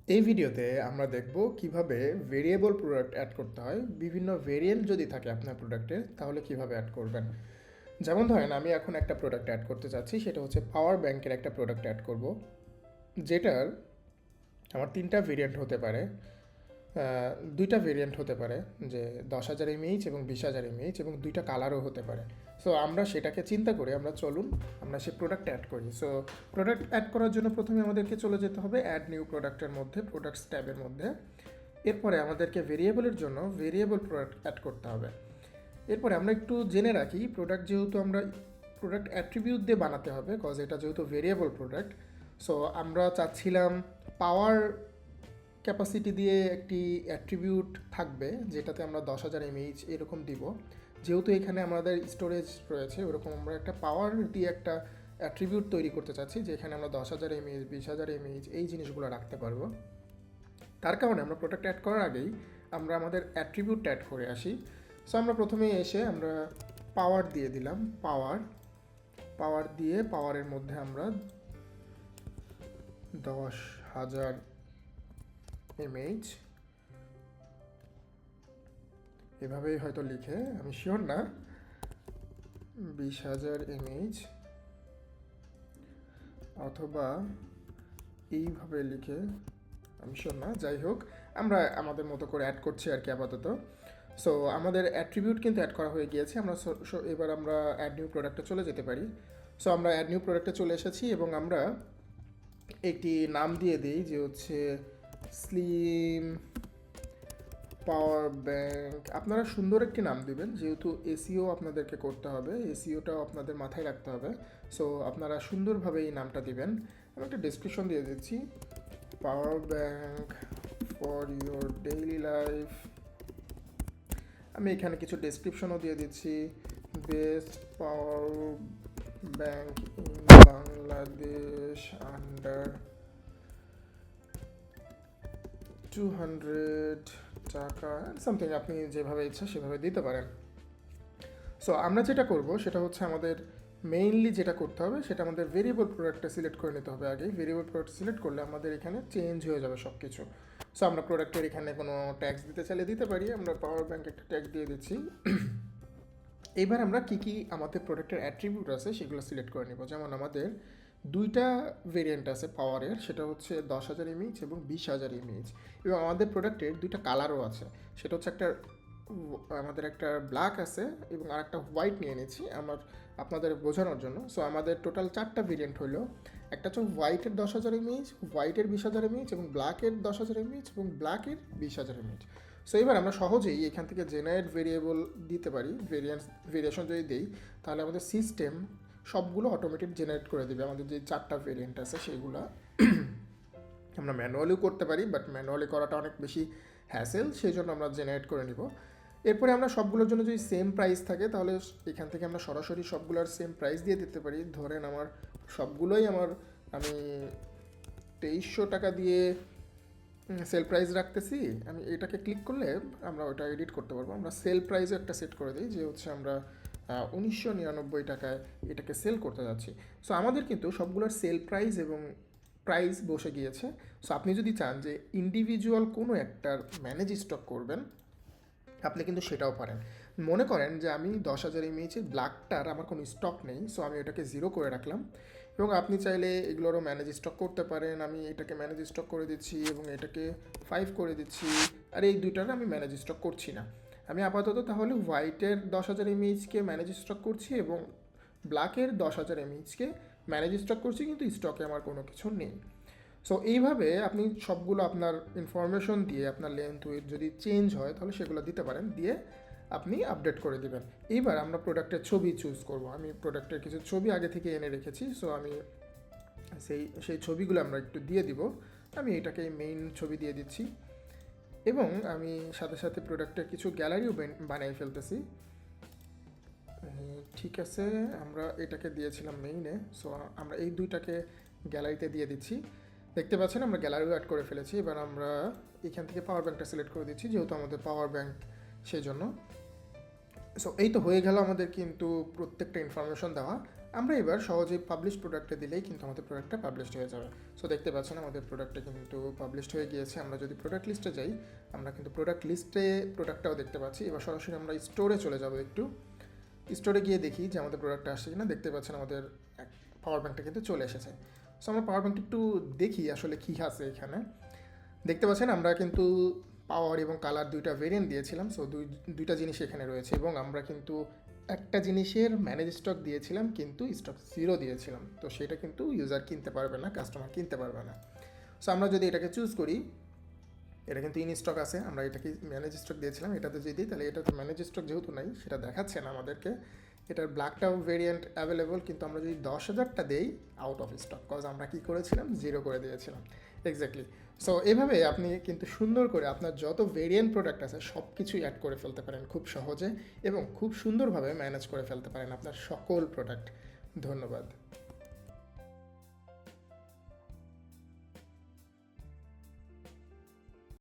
এই ভিডিওতে আমরা দেখব কিভাবে ভেরিয়েবল প্রোডাক্ট অ্যাড করতে হয়। বিভিন্ন ভেরিয়েন্ট যদি থাকে আপনার প্রোডাক্টের তাহলে কিভাবে অ্যাড করবেন। যেমন ধরেন আমি এখন একটা প্রোডাক্ট অ্যাড করতে চাচ্ছি, সেটা হচ্ছে পাওয়ার ব্যাংকের একটা প্রোডাক্ট অ্যাড করব, যেটার আমার তিনটা ভেরিয়েন্ট হতে পারে। দুইটা ভেরিয়েন্ট হতে পারে, যে 10,000 এমএইচ এবং 20,000 এমএইচ, এবং দুইটা কালারও হতে পারে। সো আমরা সেটাকে চিন্তা করে আমরা চলুন আমরা সেই প্রোডাক্ট অ্যাড করি। সো প্রোডাক্ট অ্যাড করার জন্য প্রথমে আমাদেরকে চলে যেতে হবে অ্যাড নিউ প্রোডাক্টের মধ্যে, প্রোডাক্টস ট্যাবের মধ্যে। এরপরে আমাদেরকে ভেরিয়েবলের জন্য ভেরিয়েবল প্রোডাক্ট অ্যাড করতে হবে। এরপরে আমরা একটু জেনে রাখি, প্রোডাক্ট যেহেতু আমরা প্রোডাক্ট অ্যাট্রিবিউট দিয়ে বানাতে হবে, কজ এটা যেহেতু ভেরিয়েবল প্রোডাক্ট। সো আমরা চাচ্ছিলাম পাওয়ার ক্যাপাসিটি দিয়ে একটি অ্যাট্রিবিউট থাকবে, যেটাতে আমরা 10,000 এমএইচ এরকম দিব। যেহেতু এখানে আমাদের স্টোরেজ রয়েছে, ওরকম আমরা একটা পাওয়ার দিয়ে একটা অ্যাট্রিবিউট তৈরি করতে চাচ্ছি, যেখানে আমরা 10,000 এমএইচ, 20,000 এমএইচ এই জিনিসগুলো রাখতে পারবো। তার কারণে আমরা প্রোডাক্ট অ্যাড করার আগেই আমরা আমাদের অ্যাট্রিবিউট অ্যাড করে আসি। সো আমরা প্রথমেই এসে আমরা পাওয়ার দিয়ে দিলাম, পাওয়ার দিয়ে পাওয়ারের মধ্যে আমরা 10,000 এমএইচ এভাবেই হয়তো লিখে, আমি শিওর না, 20,000 এমএইচ, অথবা এইভাবে লিখে, আমি শিওর না। যাই হোক, আমরা আমাদের মতো করে অ্যাড করছি আর কি আপাতত। সো আমাদের অ্যাট্রিবিউট কিন্তু অ্যাড করা হয়ে গিয়েছে। এবার আমরা অ্যাড নিউ প্রোডাক্টে চলে যেতে পারি। সো আমরা অ্যাড নিউ প্রোডাক্টে চলে এসেছি এবং আমরা একটি নাম দিয়ে দিই, যে হচ্ছে স্লিম পাওয়ার ব্যাংক। আপনারা সুন্দর একটি নাম দিবেন, যেহেতু এসিও আপনাদেরকে করতে হবে, এসিওটাও আপনাদের মাথায় রাখতে হবে। সো আপনারা সুন্দরভাবে এই নামটা দিবেন। আমি একটা ডেসক্রিপশন দিয়ে দিচ্ছি, power bank for your daily life. আমি এখানে কিছু ডেসক্রিপশনও দিয়ে দিচ্ছি, best power bank in Bangladesh under 200 টাকা, সামথিং আপনি যেভাবে ইচ্ছা সেভাবে দিতে পারেন। সো আমরা যেটা করব সেটা হচ্ছে, আমাদের মেইনলি যেটা করতে হবে সেটা আমাদের ভেরিয়েবল প্রোডাক্টটা সিলেক্ট করে নিতে হবে আগে। ভেরিয়েবল প্রোডাক্ট সিলেক্ট করলে আমাদের এখানে চেঞ্জ হয়ে যাবে সব কিছু। সো আমরা প্রোডাক্টের এখানে কোনো ট্যাক্স দিতে চাইলে দিতে পারি, আমরা পাওয়ার ব্যাংক একটা ট্যাক্স দিয়ে দিচ্ছি। এইবার আমরা কী কী আমাদের প্রোডাক্টের অ্যাট্রিবিউট আছে সেগুলো সিলেক্ট করে নেব। যেমন আমাদের দুইটা ভেরিয়েন্ট আছে পাওয়ারের, সেটা হচ্ছে 10,000 এমএইচ এবং 20,000 এমএইচ, এবং আমাদের প্রোডাক্টের দুইটা কালারও আছে। সেটা হচ্ছে আমাদের একটা ব্ল্যাক আছে এবং আর একটা হোয়াইট নিয়ে নিয়েছি আপনাদের বোঝানোর জন্য। সো আমাদের টোটাল 4টা ভেরিয়েন্ট হলো, একটা হচ্ছে হোয়াইটের 10,000 এমএইচ, হোয়াইটের 20,000 এমএইচ, এবং ব্ল্যাকের 10,000 এমএইচ এবং ব্ল্যাকের 20,000 এমএইচ। সো এবার আমরা সহজেই এখান থেকে জেনারেট ভেরিয়েবল দিতে পারি। ভেরিয়েশন যদি দিই, তাহলে আমাদের সিস্টেম সবগুলো অটোমেটিক জেনারেট করে দেবে। আমাদের যে 4টা ভেরিয়েন্ট আছে সেগুলো আমরা ম্যানুয়ালিও করতে পারি, বাট ম্যানুয়ালি করাটা অনেক বেশি হ্যাসেল, সেই জন্য আমরা জেনারেট করে নিব। এরপরে আমরা সবগুলোর জন্য যদি সেম প্রাইস থাকে, তাহলে এখান থেকে আমরা সরাসরি সবগুলোর সেম প্রাইস দিয়ে দিতে পারি। ধরেন সবগুলোই আমি 2300 টাকা দিয়ে সেল প্রাইস রাখতেছি। আমি এটাকে ক্লিক করলে আমরা ওটা এডিট করতে পারবো। আমরা সেল প্রাইসও একটা সেট করে দিই, যে হচ্ছে আমরা 1999 টাকায় এটাকে সেল করতে যাচ্ছি। সো আমাদের কিন্তু সবগুলোর সেল প্রাইস এবং প্রাইস বসে গিয়েছে। সো আপনি যদি চান যে ইন্ডিভিজুয়াল কোনো একটার ম্যানেজ স্টক করবেন, আপনি কিন্তু সেটাও পারেন। মনে করেন যে আমি 10,000 এমএইচের ব্ল্যাকটার আমার কোনো স্টক নেই, সো আমি এটাকে 0 করে রাখলাম, এবং আপনি চাইলে এগুলোরও ম্যানেজ স্টক করতে পারেন। আমি এটাকে ম্যানেজ স্টক করে দিচ্ছি এবং এটাকে 5 করে দিচ্ছি, আর এই দুইটার আমি ম্যানেজ স্টক করছি না। আমি আপাতত তাহলে হোয়াইটের 10,000 এমএইচকে ম্যানেজ স্টক করছি এবং ব্ল্যাকের 10,000 এমএইচকে ম্যানেজ স্টক করছি, কিন্তু স্টকে আমার কোনো কিছু নেই। সো এইভাবে আপনি সবগুলো আপনার ইনফরমেশন দিয়ে আপনার লেন্থ উইথ যদি চেঞ্জ হয় তাহলে সেগুলো দিতে পারেন, দিয়ে আপনি আপডেট করে দিবেন। এইবার আমরা প্রোডাক্টের ছবি চুজ করব। আমি প্রোডাক্টের কিছু ছবি আগে থেকে এনে রেখেছি, সো আমি সেই ছবিগুলো আমরা একটু দিয়ে দিব। আমি এটাকে মেইন ছবি দিয়ে দিচ্ছি, এবং আমি সাথে সাথে প্রোডাক্টের কিছু গ্যালারিও বানিয়ে ফেলতেছি। ঠিক আছে, আমরা এটাকে দিয়েছিলাম মেইনে, সো আমরা এই দুইটাকে গ্যালারিতে দিয়ে দিচ্ছি। দেখতে পাচ্ছেন আমরা গ্যালারিও অ্যাড করে ফেলেছি। এবার আমরা এখান থেকে পাওয়ার ব্যাংকটা সিলেক্ট করে দিচ্ছি, যেহেতু আমাদের পাওয়ার ব্যাংক সেই জন্য। সো এই তো হয়ে গেল আমাদের কিন্তু প্রত্যেকটা ইনফরমেশন দেওয়া। আমরা এবার সহজেই পাবলিশ প্রোডাক্টে দিলেই কিন্তু আমাদের প্রোডাক্টটা পাবলিশড হয়ে যাবে। সো দেখতে পাচ্ছেন আমাদের প্রোডাক্টটা কিন্তু পাবলিশড হয়ে গিয়েছে। আমরা যদি প্রোডাক্ট লিস্টে যাই, আমরা কিন্তু প্রোডাক্ট লিস্টে প্রোডাক্টটাও দেখতে পাচ্ছি। এবার সরাসরি আমরা স্টোরে চলে যাব, একটু স্টোরে গিয়ে দেখি যে আমাদের প্রোডাক্টটা আসছে কিনা। দেখতে পাচ্ছেন আমাদের পাওয়ার ব্যাঙ্কটা কিন্তু চলে এসেছে। সো আমরা পাওয়ার ব্যাঙ্কটা একটু দেখি আসলে কী আছে এখানে। দেখতে পাচ্ছেন আমরা কিন্তু পাওয়ার এবং কালার দুইটা ভেরিয়েন্ট দিয়েছিলাম। সো দুইটা জিনিস এখানে রয়েছে, এবং আমরা কিন্তু একটা জিনিসের ম্যানেজ স্টক দিয়েছিলাম কিন্তু স্টক জিরো দিয়েছিলাম। তো সেটা কিন্তু ইউজার কিনতে পারবে না, কাস্টমার কিনতে পারবে না। সো আমরা যদি এটাকে চুজ করি, এটা কিন্তু ইন স্টক আছে, আমরা এটাকে ম্যানেজ স্টক দিয়েছিলাম, এটাতে যদি দিই তাহলে এটাতে ম্যানেজ স্টক যেহেতু নাই সেটা দেখাচ্ছে না আমাদেরকে। এটার ব্ল্যাকটাও ভেরিয়েন্ট অ্যাভেলেবল, কিন্তু আমরা যদি 10,000টা দেই আউট অফ স্টক, কজ আমরা কী করেছিলাম, জিরো করে দিয়েছিলাম। এক্স্যাক্টলি। সো এভাবে আপনি কিন্তু সুন্দর করে আপনার যত ভেরিয়েন্ট প্রোডাক্ট আছে সব কিছুই অ্যাড করে ফেলতে পারেন খুব সহজে, এবং খুব সুন্দরভাবে ম্যানেজ করে ফেলতে পারেন আপনার সকল প্রোডাক্ট। ধন্যবাদ।